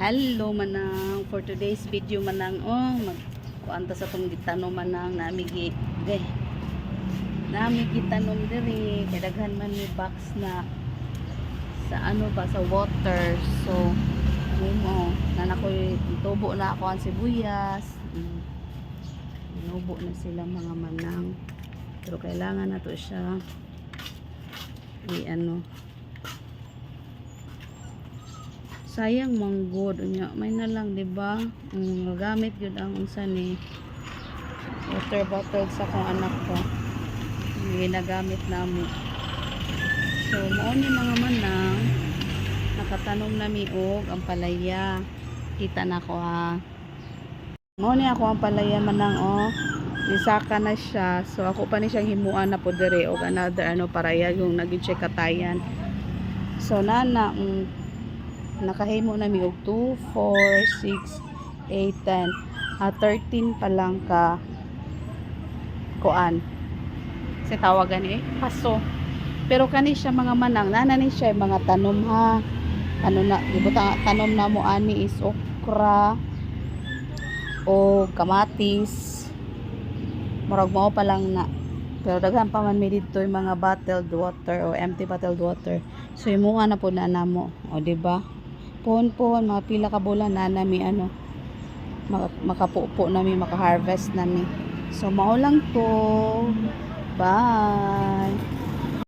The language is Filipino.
Hello manang, for today's video manang magkuanta sa tong gitanom manang namigi tanom diri kay daghan man ni box na sa ano ba sa water. So mo nanakoy tubo na ako ang sibuyas. Inubo na sila mga manang. Pero kailangan na to siya sayang manggod unya may na lang diba gamit yun ang unsa ni water bottle sa kong anak ko ginagamit namo. So mao ni mga manang nakatanom na miog ang palaya, kita na ko ha, mao ni ako ang palaya manang nisaka na siya. So ako pa ni siyang himuan na po dire og another para yung nag-check katayan. So nana nakahimo na mi og 2, 4, 6, 8, 10 13 pa lang ka kuan si tawagan paso. Pero kani siya mga manang nana ni siya mga tanom ha, na gibuta tanom na mo ani is okra o kamatis, murag mao pa lang na. Pero daghan pa man mi dito yung mga bottled water o empty bottled water. So imuha na po na namo diba pon mga pila ka bulan na nami makapupo nami maka-harvest nami. So mao lang to, bye.